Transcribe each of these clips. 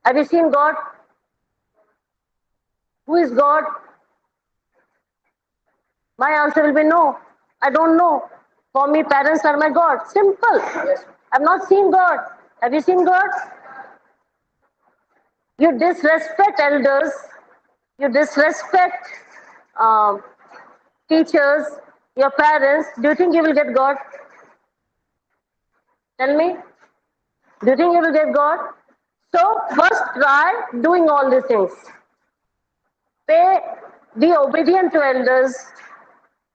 Have you seen God? Who is God? My answer will be no. I don't know. For me, parents are my God. Simple. I've not seen God. Have you seen God? You disrespect elders. You disrespect um, teachers, your parents. Do you think you will get God? Tell me. Do you think you will get God? So first try doing all these things. Be obedient to elders.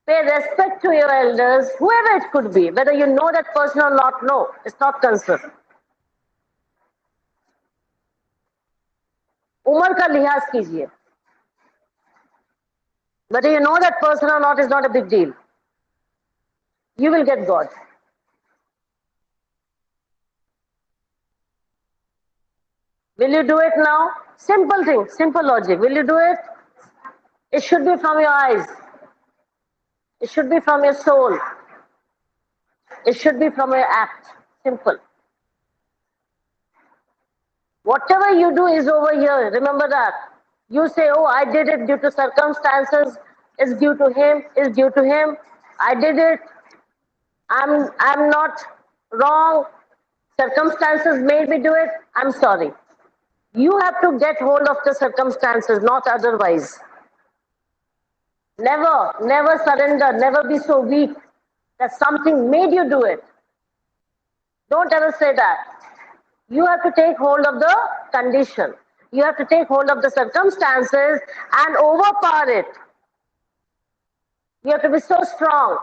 Pay respect to your elders, whoever it could be, whether you know that person or not, no, it's not concerned. उम्र का लिहाज कीजिए. Whether you know that person or not is not a big deal. You will get God. Will you do it now? Simple thing, simple logic. Will you do it? It should be from your eyes. It should be from your soul. It should be from your act. Simple. Whatever you do is over here. Remember that. You say, oh, I did it due to circumstances. It's due to him. It's due to him. I did it. I'm not wrong. Circumstances made me do it. I'm sorry. You have to get hold of the circumstances, not otherwise. Never surrender. Never be so weak that something made you do it. Don't ever say that. You have to take hold of the condition. You have to take hold of the circumstances and overpower it. You have to be so strong.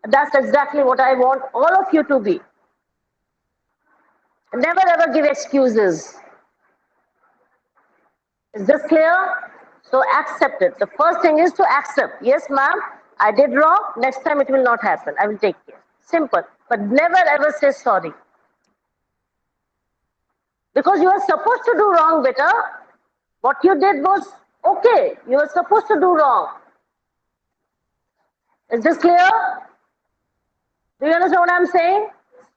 That's exactly what I want all of you to be. Never ever give excuses. Is this clear? So accept it. The first thing is to accept. Yes, ma'am, I did wrong. Next time it will not happen. I will take care. Simple. But never ever say sorry. Because you are supposed to do wrong, beta. What you did was okay. You were supposed to do wrong. Is this clear? Do you understand what I'm saying?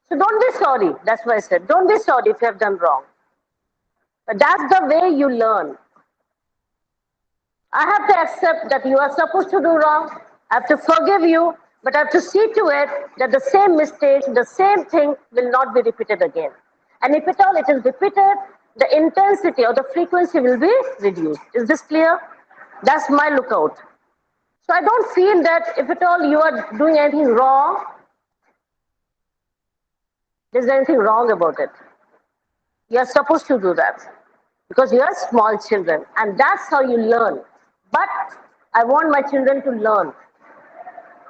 So don't be sorry. That's why I said, don't be sorry if you have done wrong. But that's the way you learn. I have to accept that you are supposed to do wrong. I have to forgive you, but I have to see to it that the same mistake, the same thing will not be repeated again. And if at all it is repeated, the intensity or the frequency will be reduced. Is this clear? That's my lookout. So I don't feel that if at all you are doing anything wrong, there's anything wrong about it. You are supposed to do that because you are small children and that's how you learn. But I want my children to learn,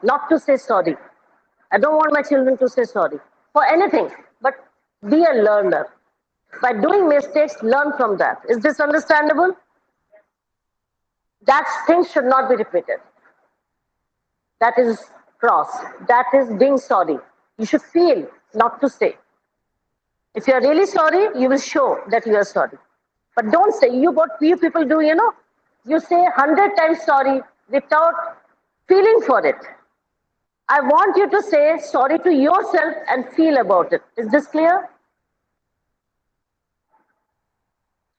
not to say sorry. I don't want my children to say sorry for anything, but be a learner. By doing mistakes, learn from that. Is this understandable? That thing should not be repeated. That is cross. That is being sorry. You should feel, not to say. If you are really sorry, you will show that you are sorry. But don't say, what you people do, you say 100 times sorry without feeling for it. I want you to say sorry to yourself and feel about it. Is this clear?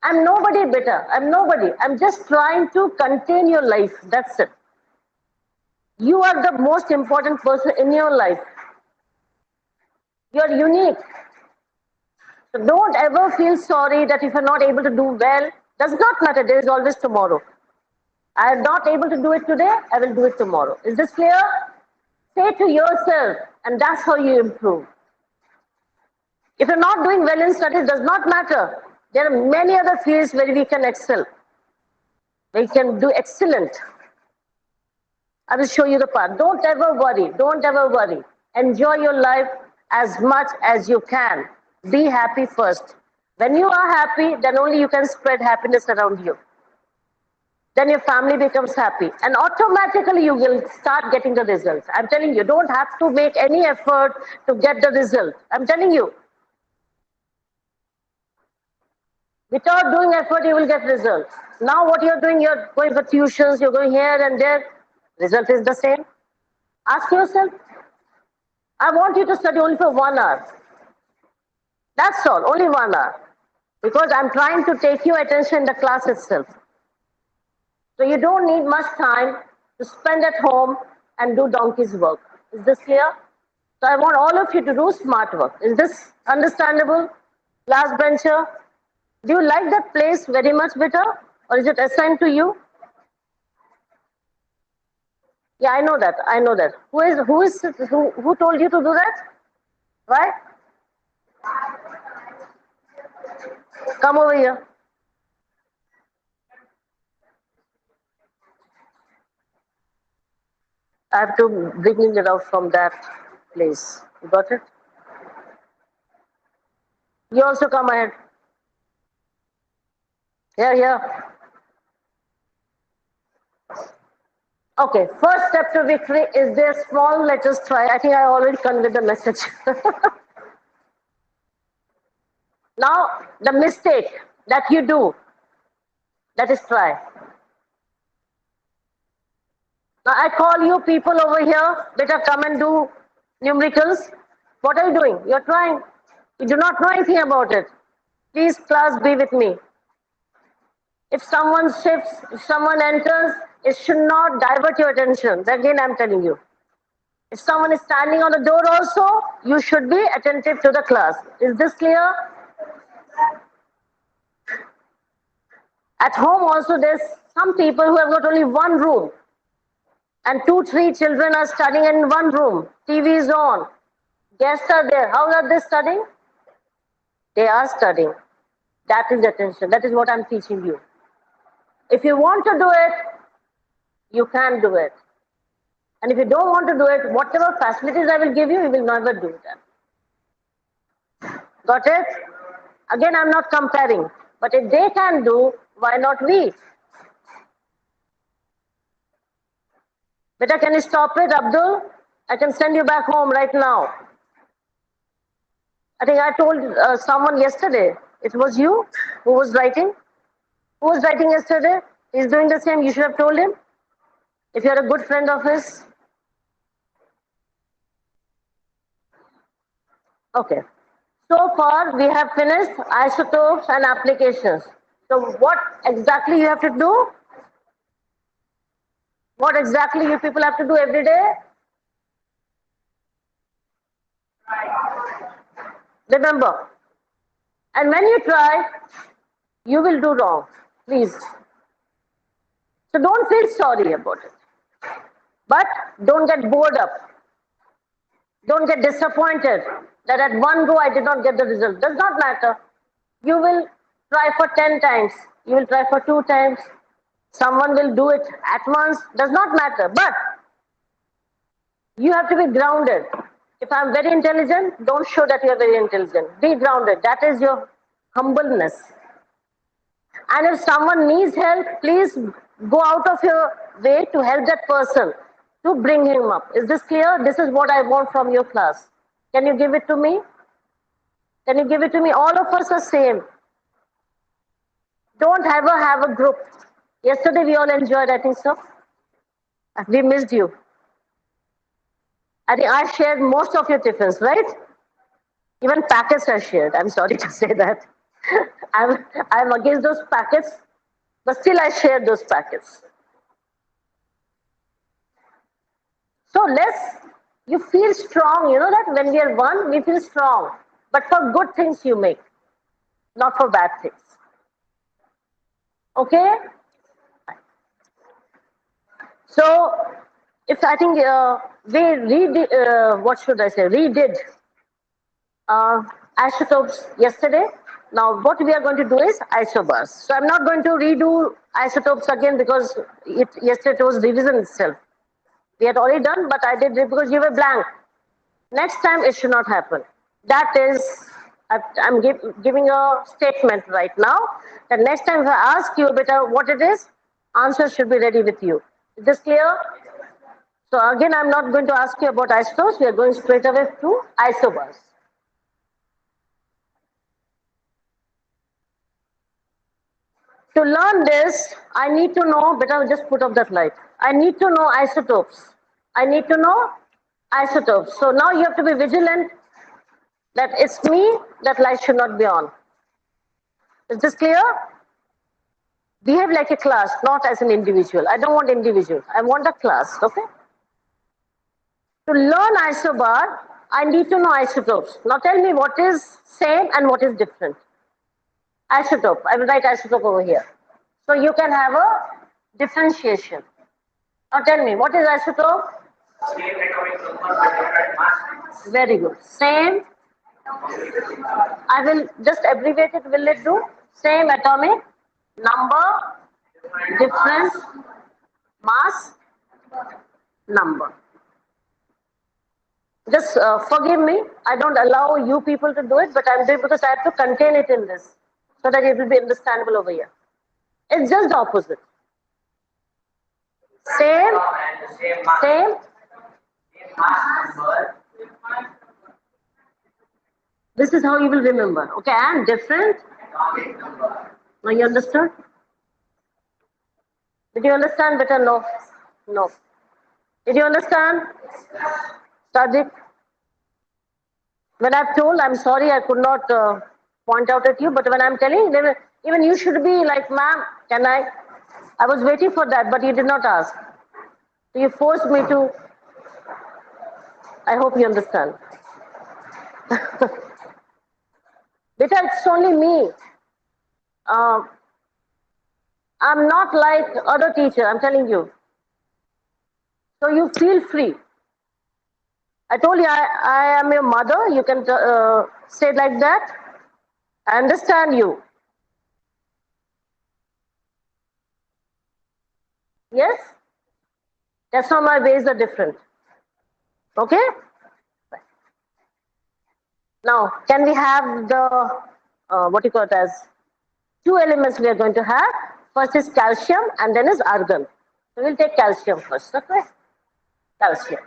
I'm nobody better. I'm nobody. I'm just trying to contain your life. That's it. You are the most important person in your life. You're unique. So don't ever feel sorry that if you're not able to do well, does not matter. There is always tomorrow. I am not able to do it today, I will do it tomorrow. Is this clear? Say to yourself, and that's how you improve. If you're not doing well in studies, does not matter. There are many other fields where we can excel. We can do excellent. I will show you the path. Don't ever worry. Don't ever worry. Enjoy your life as much as you can. Be happy first. When you are happy, then only you can spread happiness around you. Then your family becomes happy. And automatically you will start getting the results. I'm telling you, don't have to make any effort to get the result. I'm telling you. Without doing effort, you will get results. Now what you're doing, you're going for tuitions, you're going here and there. Result is the same. Ask yourself, I want you to study only for 1 hour. That's all, only 1 hour. because I'm trying to take your attention in the class itself. So you don't need much time to spend at home and do donkey's work. Is this clear? So I want all of you to do smart work. Is this understandable? Last bencher, do you like that place very much better, or is it assigned to you? Yeah, I know that. I know that. Who told you to do that? Right? Come over here. I have to bring it out from that place. You got it? You also come ahead. Here. Okay, first step to victory is their small letters try. I think I already conveyed the message. Now, the mistake that you do, that is try. Now, I call you people over here, better come and do numericals. What are you doing? You're trying. You do not know anything about it. Please, class, be with me. If someone shifts, if someone enters, it should not divert your attention. Again, I'm telling you. If someone is standing on the door also, you should be attentive to the class. Is this clear? At home also, there's some people who have got only one room. And 2-3 children are studying in one room. TV is on. Guests are there. How are they studying? They are studying. That is attention. That is what I'm teaching you. If you want to do it, you can do it. And if you don't want to do it, whatever facilities I will give you, you will never do them. Got it? Again, I'm not comparing. But if they can do, why not we? Beta, can you stop it, Abdul? I can send you back home right now. I think I told someone yesterday. It was you who was writing. Who was writing yesterday? He's doing the same. You should have told him. If you're a good friend of his. Okay. So far, we have finished isotopes and applications. So what exactly you have to do? What exactly you people have to do every day? Remember. And when you try, you will do wrong. Please. So don't feel sorry about it. But don't get bored up. Don't get disappointed that at one go I did not get the result. Does not matter. You will try for 10 times. You will try for 2 times. Someone will do it at once. Does not matter. But you have to be grounded. If I'm very intelligent, don't show that you're very intelligent. Be grounded. That is your humbleness. And if someone needs help, please go out of your way to help that person, to bring him up. Is this clear? This is what I want from your class. Can you give it to me? Can you give it to me? All of us are same. Don't ever have a group. Yesterday we all enjoyed, I think so. We missed you. I think I shared most of your tiffins, right? Even packets I shared. I'm sorry to say that. I'm against those packets, but still I shared those packets. So you feel strong. You know that when we are one, we feel strong. But for good things you make, not for bad things. Okay? So, if I think we redid isotopes yesterday. Now, what we are going to do is isobars. So, I'm not going to redo isotopes again because yesterday it was revision itself. We had already done, but I did it because you were blank. Next time, it should not happen. That is, I'm giving a statement right now that next time if I ask you what it is, answer should be ready with you. Is this clear? So again, I'm not going to ask you about isotopes. We are going straight away to isobars. To learn this, I need to know, better just put up that light. I need to know isotopes. I need to know isotopes. So now you have to be vigilant that it's me, that light should not be on. Is this clear? Behave like a class, not as an individual. I don't want individual. I want a class, okay? To learn isobar, I need to know isotopes. Now tell me what is same and what is different. Isotope. I will write isotope over here. So you can have a differentiation. Now tell me, what is isotope? Same atomic number with different mass. Very good. Same. I will just abbreviate it. Will it do? Same atomic number, different mass, number. Just forgive me. I don't allow you people to do it, but I'm doing because I have to contain it in this so that it will be understandable over here. It's just the opposite. Same. This is how you will remember. Okay, and different. Now you understood? Did you understand better? No. No. Did you understand? Sajid? When I've told, I'm sorry I could not point out at you, but when I'm telling, even you should be like, ma'am, can I? I was waiting for that, but you did not ask. So you forced me to. I hope you understand. Beta, it's only me. I'm not like other teacher, I'm telling you. So you feel free. I told you I am your mother. You can say it like that. I understand you. Yes? That's how my ways are different. Okay? Now, can we have the, what you call it as, two elements we are going to have. First is calcium and then is argon. So we'll take calcium first, okay? Calcium.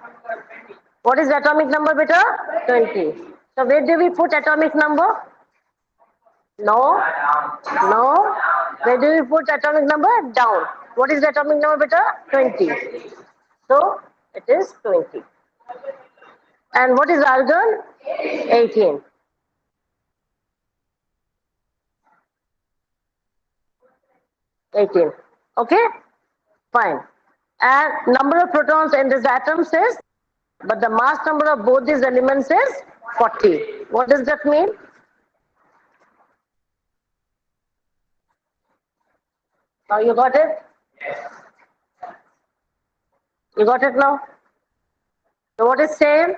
What is the atomic number, beta? 20. So where do we put atomic number? No. No. Where do we put atomic number? Down. What is the atomic number, beta? 20. So it is 20. And what is argon? 18. Okay? Fine. And number of protons in this atom says, but the mass number of both these elements is 40. What does that mean? Now you got it? Yes. You got it now? So what is same?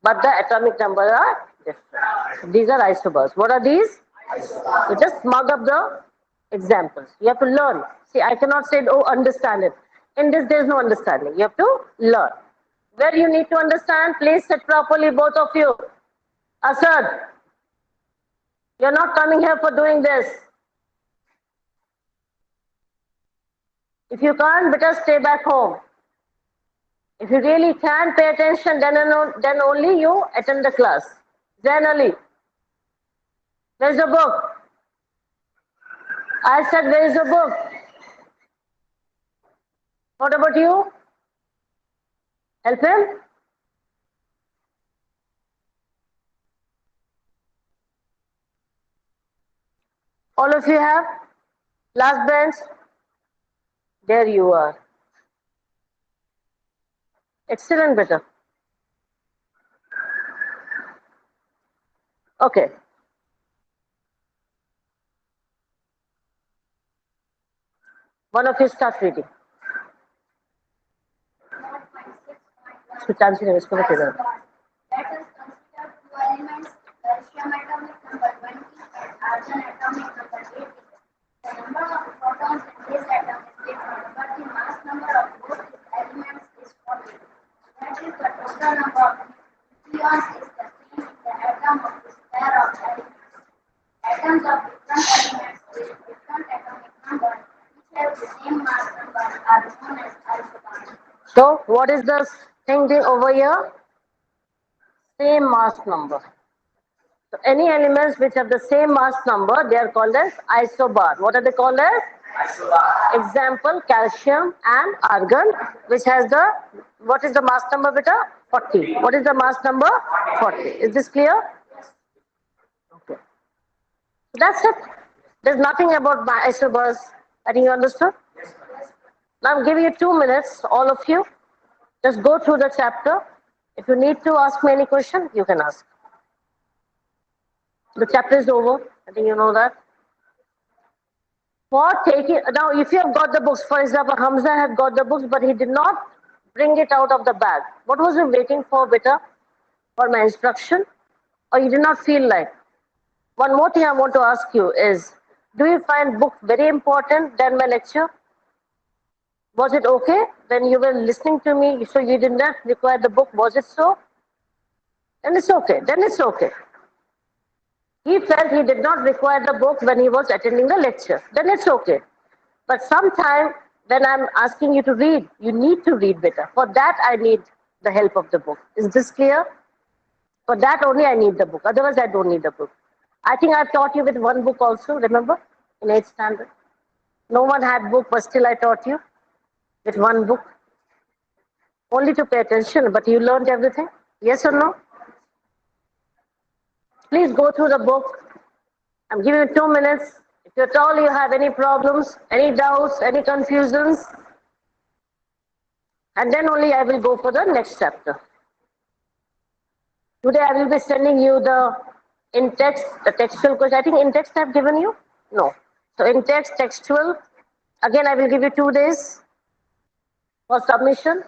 But the atomic numbers are different. These are isobars. What are these? So just mug up the examples. You have to learn. See, I cannot say, oh, understand it. In this, there is no understanding. You have to learn. Where you need to understand, please sit properly, both of you. Asad, you're not coming here for doing this. If you can't, better stay back home. If you really can pay attention, then only you attend the class. Then only. Where's the book? I said, where is the book? What about you? Help him? All of you have? Last bench? There you are. Excellent, beta. Okay. One of you start reading. इसको chance नहीं इसको बता दो. Let us consider two elements, calcium atomic number 20 and argon atomic number 80. The number of protons in this atom is different, but the mass number of both these elements is 40. That is, the total number of nucleons is the same in the atom of this pair of elements. Atoms of different elements with different atomic number, which have the same mass number, are known as isobars. So, what is the thing over here? Same mass number. So, any elements which have the same mass number, they are called as isobar. What are they called as? Isobar. Example, calcium and argon, which has the, what is the mass number, beta? 40. What is the mass number? 40. Is this clear? That's it. There's nothing about my isobars. I think you understood. Now I'm giving you 2 minutes, all of you. Just go through the chapter. If you need to ask me any question, you can ask. The chapter is over. I think you know that. For taking, now if you have got the books, for example, Hamza had got the books, but he did not bring it out of the bag. What was he waiting for, beta? For my instruction? Or you did not feel like? One more thing I want to ask you is, do you find book very important than my lecture? Was it okay when you were listening to me, so you did not require the book? Was it so? Then it's okay. Then it's okay. He felt he did not require the book when he was attending the lecture. Then it's okay. But sometime when I'm asking you to read, you need to read better. For that, I need the help of the book. Is this clear? For that only I need the book. Otherwise, I don't need the book. I think I've taught you with one book also, remember? In 8th standard. No one had book, but still I taught you with one book. Only to pay attention, but you learned everything? Yes or no? Please go through the book. I'm giving you 2 minutes. If at all you have any problems, any doubts, any confusions, and then only I will go for the next chapter. Today I will be sending you the in text, the textual question. I think in text I've given you? No. So in text, textual. Again, I will give you 2 days for submission.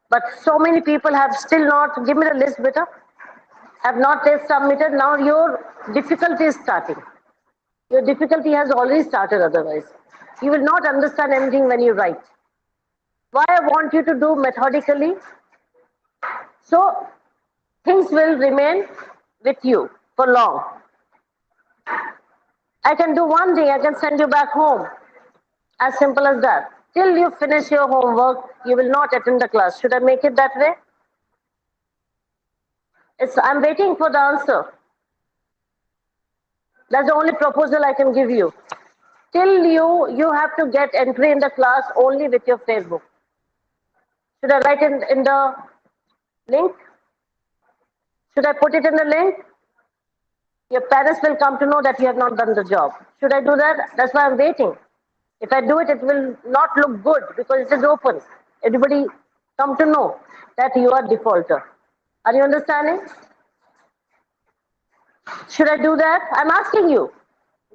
But so many people have still not, give me the list, beta, have not yet submitted. Now your difficulty is starting. Your difficulty has already started otherwise. You will not understand anything when you write. Why I want you to do methodically? So things will remain with you for long. I can do one thing, I can send you back home. As simple as that. Till you finish your homework, you will not attend the class. Should I make it that way? I'm waiting for the answer. That's the only proposal I can give you. Till you have to get entry in the class only with your Facebook. Should I write in the link? Should I put it in the link? Your parents will come to know that you have not done the job. Should I do that? That's why I'm waiting. If I do it, it will not look good because it is open. Everybody come to know that you are defaulter. Are you understanding? Should I do that? I'm asking you.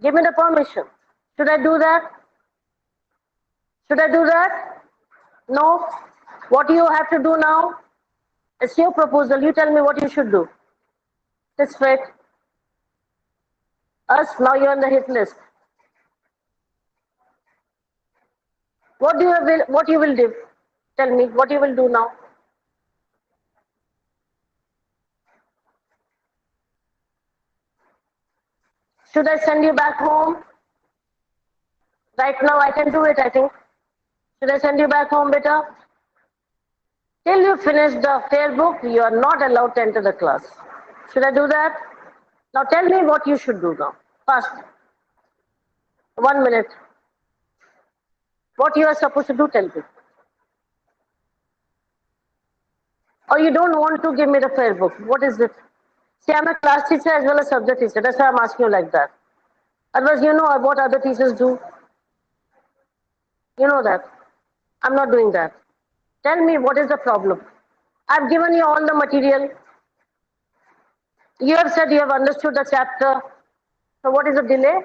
Give me the permission. Should I do that? Should I do that? No. What do you have to do now? It's your proposal. You tell me what you should do. Sit straight. Us, now you're on the hit list. What you will do? Tell me what you will do now. Should I send you back home? Right now I can do it, I think. Should I send you back home, beta? Till you finish the fair book, you are not allowed to enter the class. Should I do that? Now tell me what you should do now. Fast. 1 minute. What you are supposed to do, tell me. Or you don't want to give me the fair book. What is it? See, I'm a class teacher as well as subject teacher. That's why I'm asking you like that. Otherwise, you know what other teachers do. You know that. I'm not doing that. Tell me what is the problem. I've given you all the material. You have said you have understood the chapter. So what is the delay?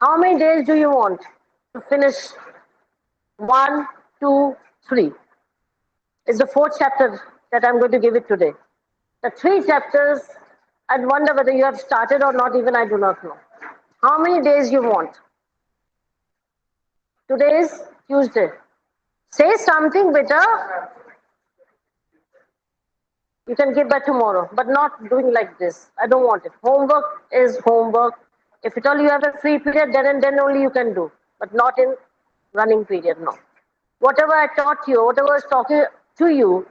How many days do you want to finish? 1, 2, 3. It's the 4th chapter that I'm going to give it today. The 3 chapters, I'd wonder whether you have started or not, even I do not know. How many days you want? Today is Tuesday. Say something better. You can give by tomorrow, but not doing like this. I don't want it. Homework is homework. If at all you have a free period, then and then only you can do, but not in running period, no. Whatever I taught you, whatever I was talking to you,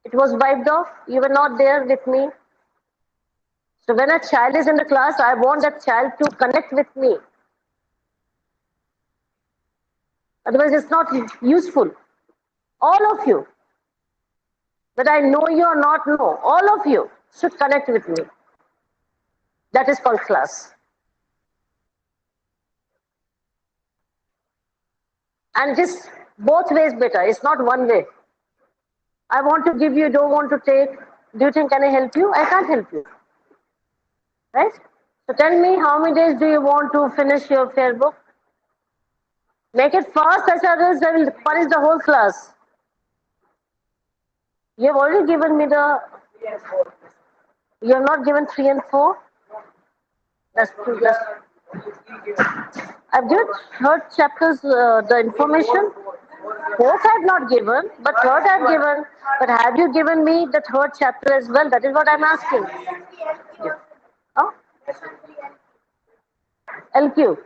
it was wiped off. You were not there with me. So when a child is in the class, I want that child to connect with me. Otherwise, it's not useful. All of you, whether I know you or not know, all of you should connect with me. That is called class. And just both ways better. It's not one way. I want to give you, don't want to take. Do you think can I help you? I can't help you. Right? So tell me, how many days do you want to finish your fair book? Make it fast, others I will punish the whole class. You have already given me the. You have not given 3 and 4. That's true. I've given third chapters the information. Fourth I've not given, but third I've given. But have you given me the third chapter as well? That is what I'm asking. Oh? LQ.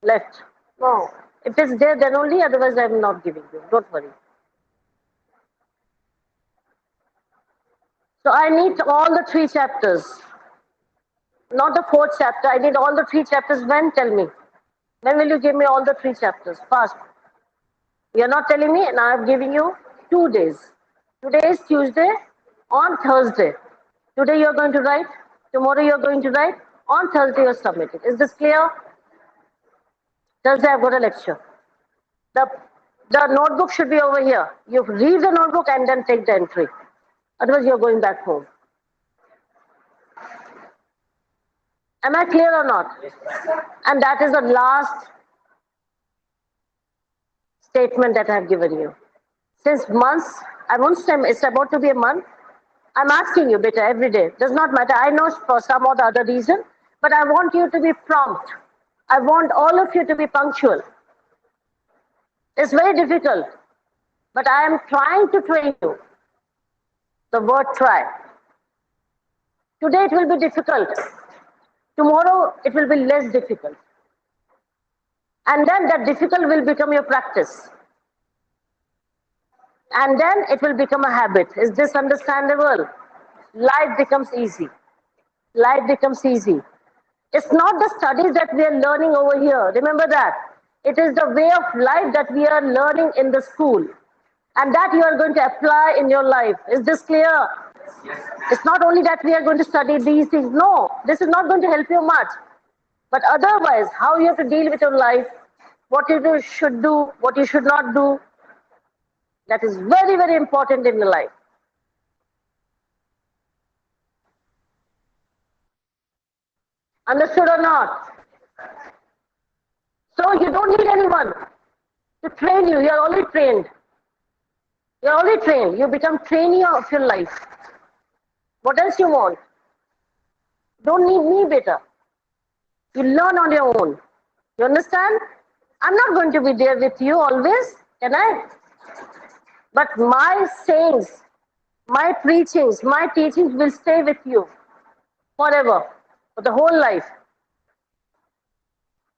Left. No. If it's there, then only. Otherwise, I'm not giving you. Don't worry. So I need all the 3 chapters. Not the 4th chapter. I need all the 3 chapters. When? Tell me. When will you give me all the 3 chapters? Fast. You're not telling me, and I'm giving you 2 days. Today is Tuesday. On Thursday. Today you're going to write. Tomorrow you're going to write. On Thursday you're submitting. Is this clear? Thursday I've got a lecture. The notebook should be over here. You read the notebook and then take the entry. Otherwise you're going back home. Am I clear or not? And that is the last statement that I've given you. Since months, I won't say it's about to be a month. I'm asking you, beta, every day. Does not matter. I know for some or the other reason, but I want you to be prompt. I want all of you to be punctual. It's very difficult, but I am trying to train you. The word try. Today it will be difficult. Tomorrow it will be less difficult. And then that difficult will become your practice. And then it will become a habit. Is this understandable? Life becomes easy. Life becomes easy. It's not the studies that we are learning over here. Remember that. It is the way of life that we are learning in the school. And that you are going to apply in your life. Is this clear? Yes. It's not only that we are going to study these things. No, this is not going to help you much. But otherwise, how you have to deal with your life, what you should do, what you should not do, that is very, very important in your life. Understood or not? So you don't need anyone to train you. You're already trained. You're already trained. You become trainee of your life. What else you want? Don't need me better. You learn on your own. You understand? I'm not going to be there with you always, can I? But my sayings, my preachings, my teachings will stay with you forever, for the whole life.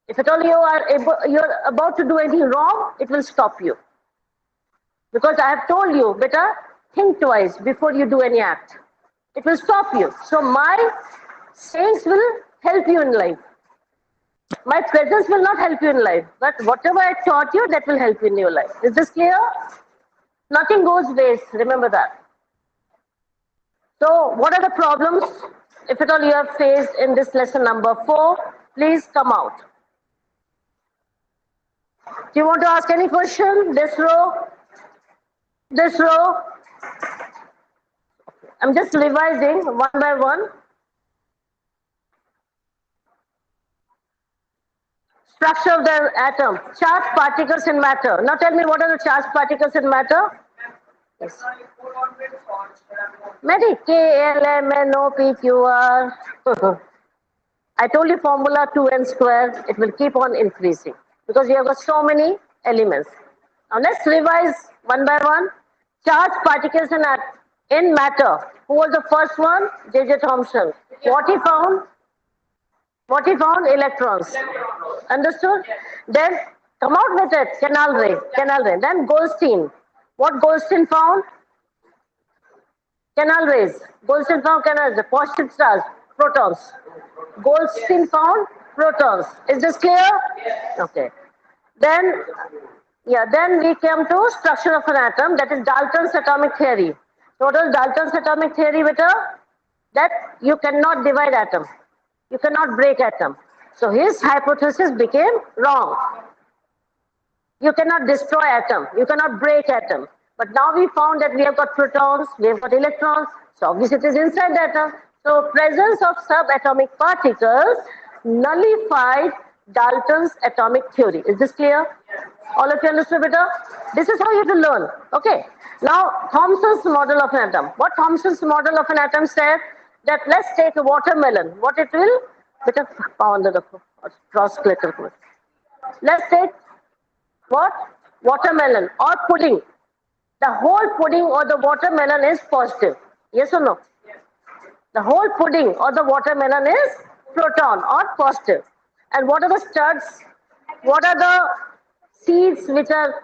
If at all you're about to do anything wrong, it will stop you. Because I have told you, better think twice before you do any act. It will stop you. So my sayings will help you in life. My presence will not help you in life, but whatever I taught you, that will help you in your life. Is this clear? Nothing goes waste, remember that. So what are the problems, if at all you have faced in this lesson number 4? Please come out. Do you want to ask any question? This row? This row? I'm just revising one by one. Structure of the atom. Charged particles in matter. Now tell me, what are the charged particles in matter? Yes. Many KLMNOPQR. I told you formula 2n squared. It will keep on increasing because you have got so many elements. Now let's revise one by one. Charged particles in matter. Who was the first one? J.J. Thomson. What he found? What he found? Electrons. Understood? Then come out with it. Canal ray. Canal ray. Then Goldstein. What Goldstein found? Canal rays. Goldstein found canal rays. Positive charge. Protons. Goldstein found protons. Is this clear? Okay. Then we came to structure of an atom. That is Dalton's atomic theory. What was Dalton's atomic theory, beta? That you cannot divide atom. You cannot break atom. So his hypothesis became wrong. You cannot destroy atom. You cannot break atom. But now we found that we have got protons, we have got electrons. So obviously it is inside the atom. So presence of subatomic particles nullified Dalton's atomic theory. Is this clear? All of you understood better? This is how you have to learn. Okay. Now Thomson's model of an atom. What Thomson's model of an atom said that let's take a watermelon. What it will? Beta pound the cross glitter. Let's take what? Watermelon or pudding. The whole pudding or the watermelon is positive. Yes or no? The whole pudding or the watermelon is proton or positive. And what are the studs? What are the seeds which are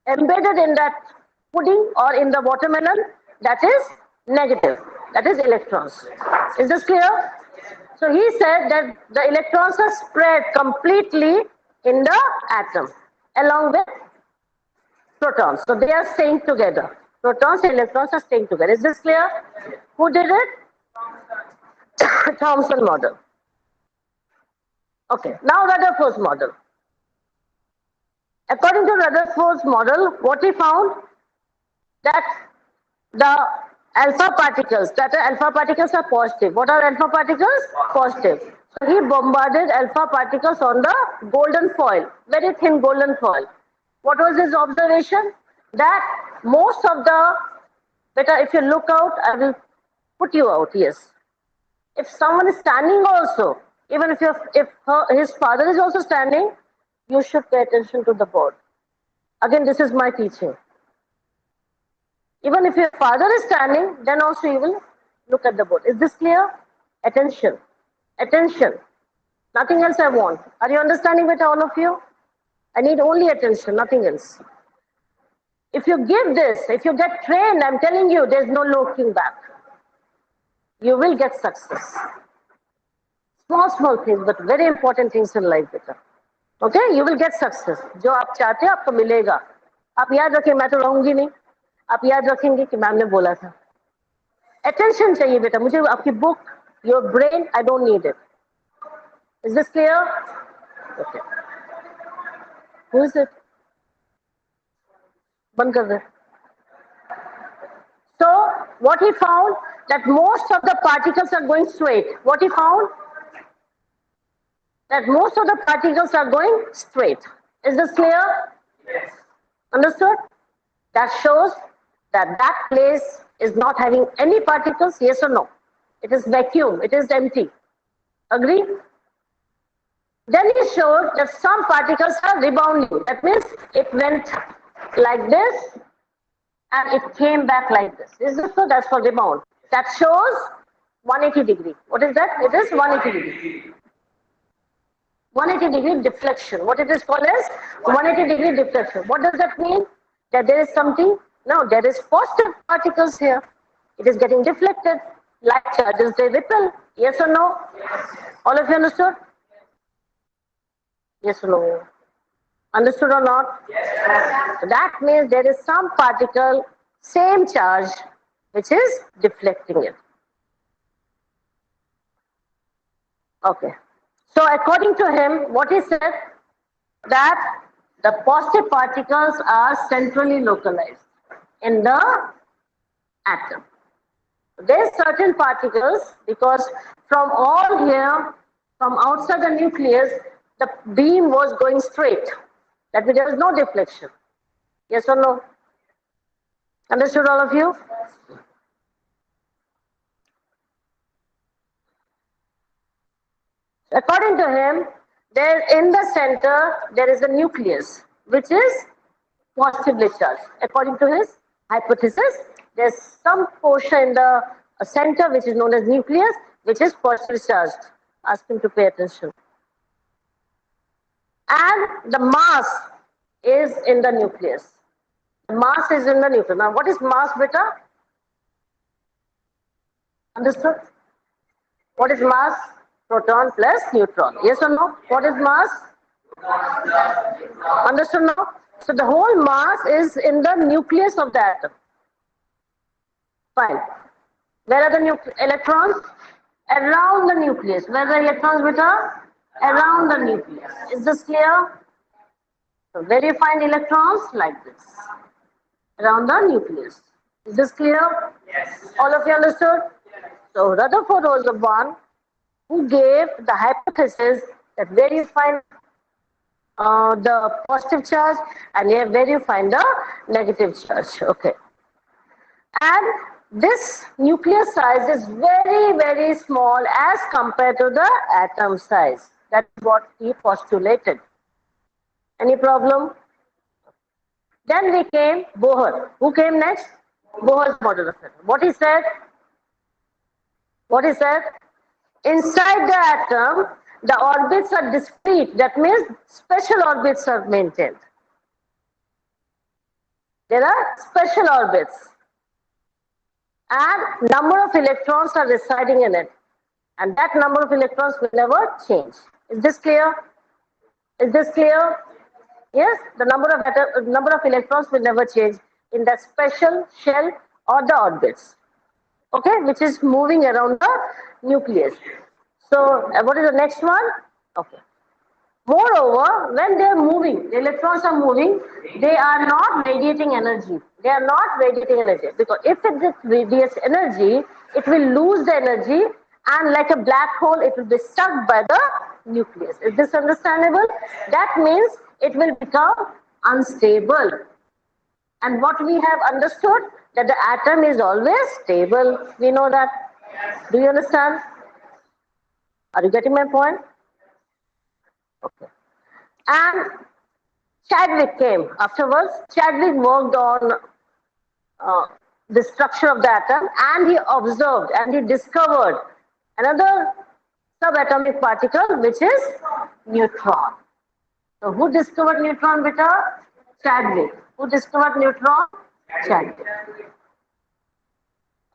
embedded in that pudding or in the watermelon? That is negative. That is electrons. Is this clear? So he said that the electrons are spread completely in the atom along with protons. So they are staying together. Protons and electrons are staying together. Is this clear? Who did it? Thomson model. Okay, now Rutherford's model. According to Rutherford's model, what he found? That the alpha particles are positive. What are alpha particles? Positive. So he bombarded alpha particles on the golden foil, very thin golden foil. What was his observation? That most of the, better if you look out, I will put you out, yes. If someone is standing also, even if his father is also standing, you should pay attention to the board. Again, this is my teaching. Even if your father is standing, then also you will look at the board. Is this clear? Attention. Attention. Nothing else I want. Are you understanding better, all of you? I need only attention, nothing else. If you give this, if you get trained, I'm telling you, there's no looking back. You will get success. Small things, but very important things in life, beta. Okay? You will get success. जो आप चाहते हैं, आपको मिलेगा. आप याद रखें, मैं तो रहूंगी नहीं. आप याद रखेंगे कि मैम ने बोला था. Attention चाहिए बेटा. मुझे आपकी book, your brain, I don't need it. Is this clear? Okay. Who is it? बंद कर दे. So what he found, that most of the particles are going straight. What he found? That most of the particles are going straight. Is this clear? Yes. Understood? That shows that that place is not having any particles, yes or no? It is vacuum, it is empty. Agree? Then he showed that some particles are rebounding. That means it went like this and it came back like this. Is this so? That's for rebound. That shows 180 degree. What is that? It is 180 degree. 180 degree deflection. What it is called as 180 degree deflection. What does that mean? That there is something? No, there is positive particles here. It is getting deflected. Like charges, they repel. Yes or no? Yes. All of you understood? Yes or no? Understood or not? Yes. So that means there is some particle, same charge, which is deflecting it. Okay. So according to him, what he said, that the positive particles are centrally localized in the atom. There are certain particles, because from all here, from outside the nucleus, the beam was going straight. That means there is no deflection. Yes or no? Understood, all of you? According to him, there in the center there is a nucleus which is positively charged. According to his hypothesis, there's some portion in the center which is known as nucleus, which is positively charged. Ask him to pay attention. And the mass is in the nucleus. The mass is in the nucleus. Now, what is mass, beta? Understood? What is mass? Proton plus neutron. Yes or no? What is mass? Understood now? So the whole mass is in the nucleus of the atom. Fine. Where are the electrons? Around the nucleus. Where are the electrons, beta? Around the nucleus. Is this clear? So very fine electrons like this around the nucleus. Is this clear? Yes. All of you understood? So Rutherford was the one who gave the hypothesis that where you find the positive charge and here where you find the negative charge. Okay. And this nucleus size is very, very small as compared to the atom size. That's what he postulated. Any problem? Then we came Bohr. Who came next? Bohr's model of atom. What he said? What he said? Inside the atom, the orbits are discrete. That means special orbits are maintained. There are special orbits. And number of electrons are residing in it. And that number of electrons will never change. Is this clear? Is this clear? Yes, the number of electrons will never change in that special shell or the orbits. Okay, which is moving around the nucleus. So, what is the next one? Okay. Moreover, when they are moving, the electrons are moving, they are not radiating energy. They are not radiating energy. Because if it radiates energy, it will lose the energy and like a black hole, it will be stuck by the nucleus. Is this understandable? That means it will become unstable. And what we have understood, that the atom is always stable. We know that. Do you understand? Are you getting my point? Okay. And Chadwick came afterwards. Chadwick worked on the structure of the atom and he observed and he discovered another subatomic particle which is neutron. So who discovered neutron, beta? Chadwick. Who discovered neutron? Chadwick.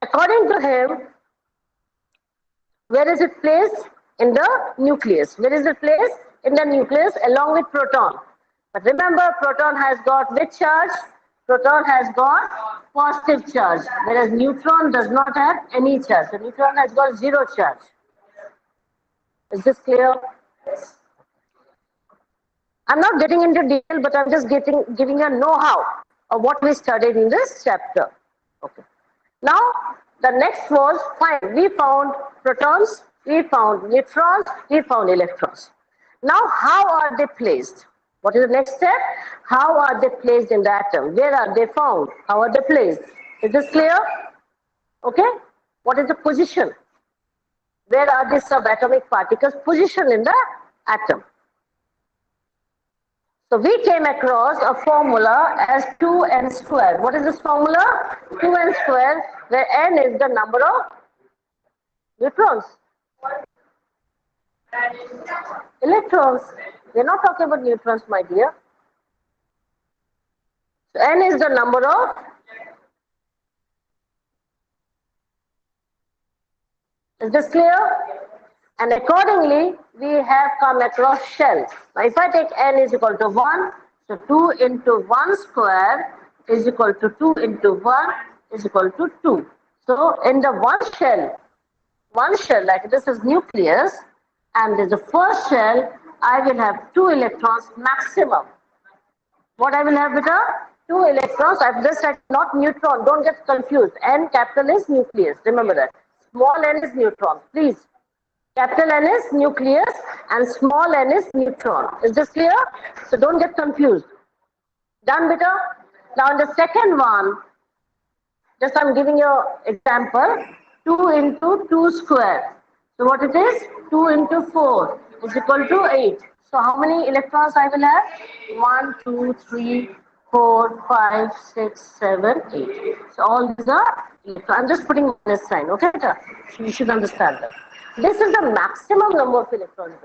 According to him, where is it placed? In the nucleus. Where is it placed? In the nucleus along with proton. But remember, proton has got which charge? Proton has got positive charge, whereas neutron does not have any charge. So neutron has got zero charge. Is this clear? I'm not getting into detail, but I'm just giving a know-how of what we studied in this chapter. Okay. Now, the next was fine. We found protons, we found neutrons, we found electrons. Now, how are they placed? What is the next step? How are they placed in the atom? Where are they found? How are they placed? Is this clear? Okay. What is the position? Where are these subatomic particles positioned in the atom? So we came across a formula as 2n squared. What is this formula? 2n squared, where n is the number of neutrons. Electrons. We're not talking about neutrons, my dear. So n is the number of Is this clear? And accordingly, we have come across shells. Now, if I take n is equal to 1, so 2 into 1 square is equal to 2 into 1 is equal to 2. So, in the one shell, like this is nucleus, and in the first shell, I will have 2 electrons maximum. What I will have with 2 electrons, I've just said not neutron, don't get confused. N capital is nucleus, remember that. Small n is neutron, please. Capital N is nucleus and small n is neutron. Is this clear? So don't get confused. Done, beta? Now in the second one, just I'm giving you an example. 2 into 2 square. So what it is? 2 into 4 is equal to 8. So how many electrons I will have? 1, 2, 3, 4, 5, 6, 7, 8. So all these are electrons. I'm just putting this sign, okay? So you should understand that. This is the maximum number of electrons.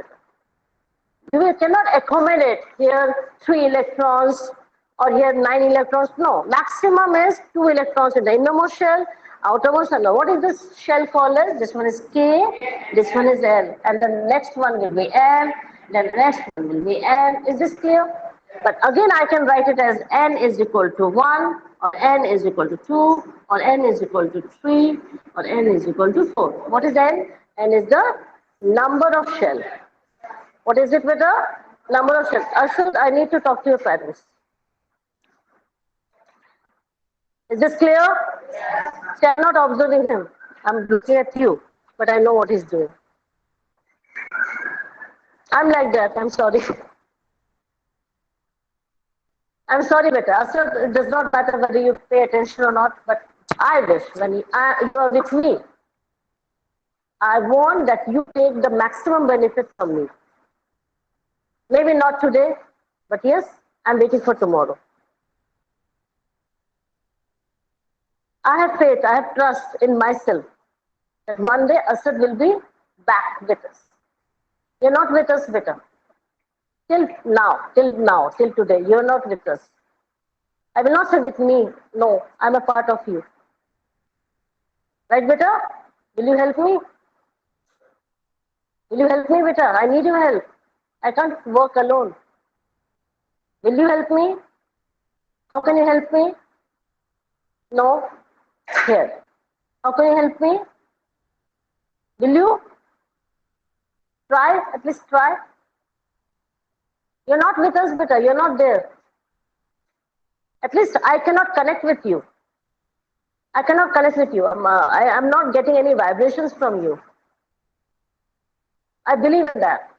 You cannot accommodate here 3 electrons or here 9 electrons. No, maximum is 2 electrons in the innermost shell, outermost shell. What is this shell called as? This one is K, this one is L, and the next one will be M, then the next one will be N. Is this clear? But again, I can write it as N is equal to 1, or N is equal to 2, or N is equal to 3, or N is equal to 4. What is N? N is the number of shell. What is it with the Number of shifts. Ashok, I need to talk to your parents. Is this clear? Yes. See, I'm not observing him. I'm looking at you, but I know what he's doing. I'm like that. I'm sorry. I'm sorry, beta. Ashok, it does not matter whether you pay attention or not, but I wish when you are with me, I want that you take the maximum benefit from me. Maybe not today, but yes, I'm waiting for tomorrow. I have faith, I have trust in myself that one day Asad will be back with us. You're not with us, beta. Till now, till today, you're not with us. I will not say with me, no, I'm a part of you. Right, beta? Will you help me? Will you help me, beta? I need your help. I can't work alone. Will you help me? How can you help me? No? Here. How can you help me? Will you? Try, at least try. You're not with us, beta. You're not there. At least I cannot connect with you. I cannot connect with you. I am not getting any vibrations from you. I believe in that.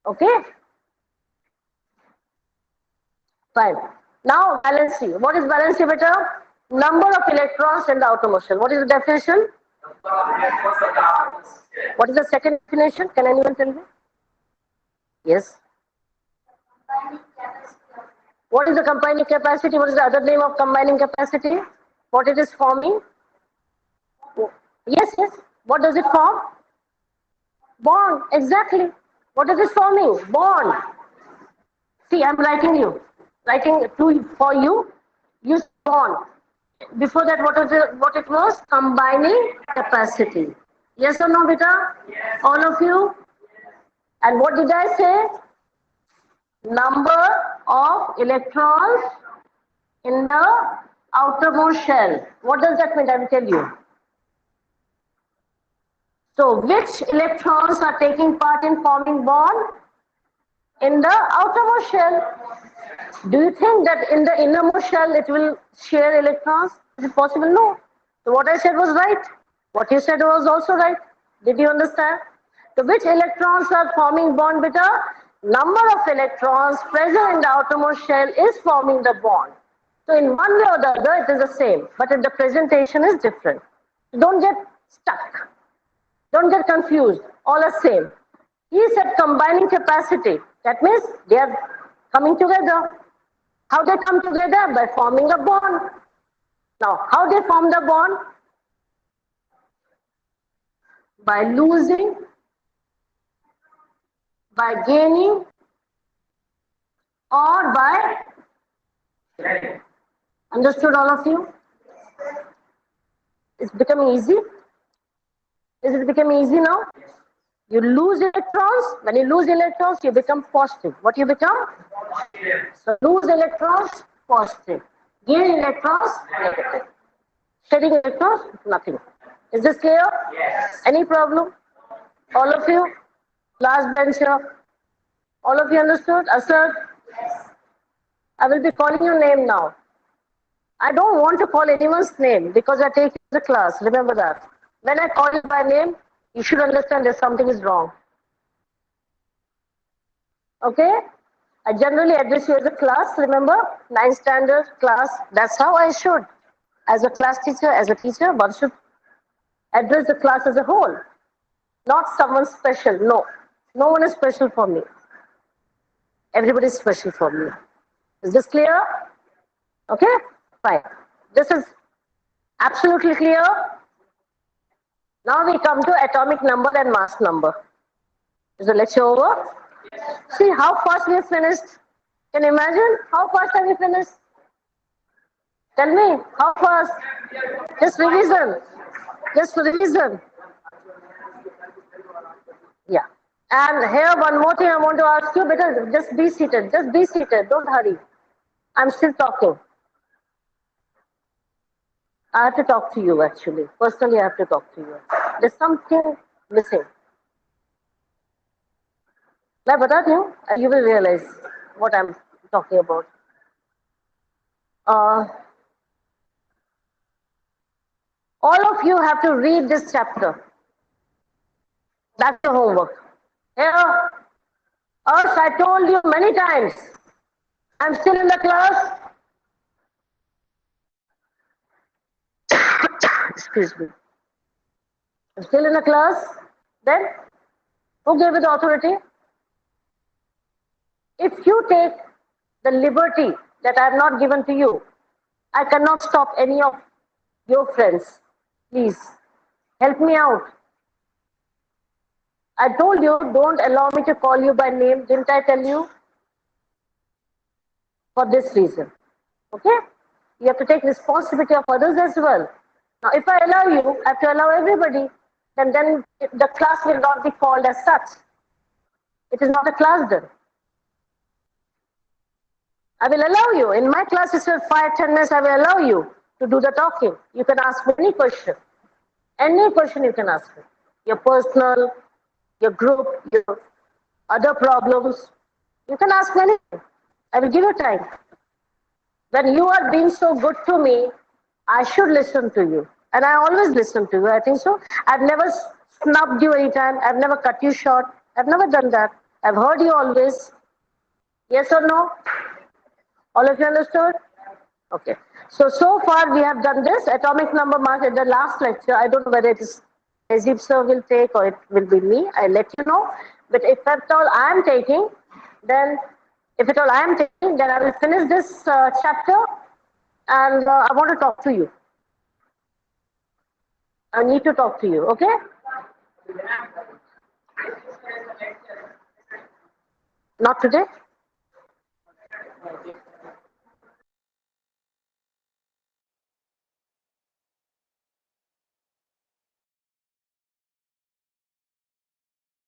Okay? Fine. Now, valency. What is valency, beta? Number of electrons in the outer motion. What is the definition? What is the second definition? Can anyone tell me? Yes. What is the combining capacity? What is the other name of combining capacity? What it is forming? Yes, yes. What does it form? Bond. Exactly. What is it forming? Bond. See, I'm writing for you. Use bond. Before that, what it was? Combining capacity. Yes or no, beta? Yes. All of you? And what did I say? Number of electrons in the outermost shell. What does that mean? I will tell you. So, which electrons are taking part in forming bond? In the outermost shell. Do you think that in the innermost shell it will share electrons? Is it possible? No. So what I said was right. What you said was also right. Did you understand? So which electrons are forming bond, beta? Number of electrons present in the outermost shell is forming the bond. So in one way or the other it is the same, but the presentation is different. Don't get stuck. Don't get confused. All are same. He said combining capacity. That means they are coming together. How they come together? By forming a bond. Now, how they form the bond? By losing, by gaining, or by... Understood, all of you? It's becoming easy. Is it becoming easy now? You lose electrons. When you lose electrons, you become positive. What you become? So lose electrons, positive. Gain electrons, negative. Shedding electrons, nothing. Is this clear? Yes. Any problem? All of you? Last bencher? All of you understood? Asad? Yes. I will be calling your name now. I don't want to call anyone's name because I take the class. Remember that. When I call you by name, you should understand that something is wrong. Okay? I generally address you as a class, remember? 9th standard class. That's how I should. As a class teacher, as a teacher, one should address the class as a whole. Not someone special. No. No one is special for me. Everybody is special for me. Is this clear? Okay? Fine. This is absolutely clear. Now we come to atomic number and mass number. Is the lecture over? See how fast we have finished. Can you imagine how fast have we finished? Tell me, how fast? Just revision. Just revision. Yeah. And here one more thing I want to ask you, because just be seated. Just be seated. Don't hurry. I'm still talking. I have to talk to you actually. Personally, I have to talk to you. There's something missing. मैं बताती हूँ, you will realize what I'm talking about. All of you have to read this chapter. That's your homework. Here, us, I told you many times, I'm still in the class. Excuse me. I'm still in the class. Then, who gave you the authority? If you take the liberty that I have not given to you, I cannot stop any of your friends. Please, help me out. I told you, don't allow me to call you by name. Didn't I tell you? For this reason. Okay? You have to take responsibility of others as well. Now, if I allow you, I have to allow everybody. Then the class will not be called as such. It is not a class then. I will allow you. In my class, it's 5-10 minutes. I will allow you to do the talking. You can ask me any question. Any question you can ask me. Your personal, your group, your other problems. You can ask me anything. I will give you time. When you are being so good to me, I should listen to you. And I always listen to you. I think so. I've never snubbed you anytime. I've never cut you short. I've never done that. I've heard you always. Yes or no? All of you understood? Okay. So far we have done this. Atomic number mass at the last lecture. I don't know whether it is Azib sir will take or it will be me. I'll let you know. But if at all I am taking, then if at all I am taking, then I will finish this chapter and I want to talk to you. I need to talk to you, okay? Not today?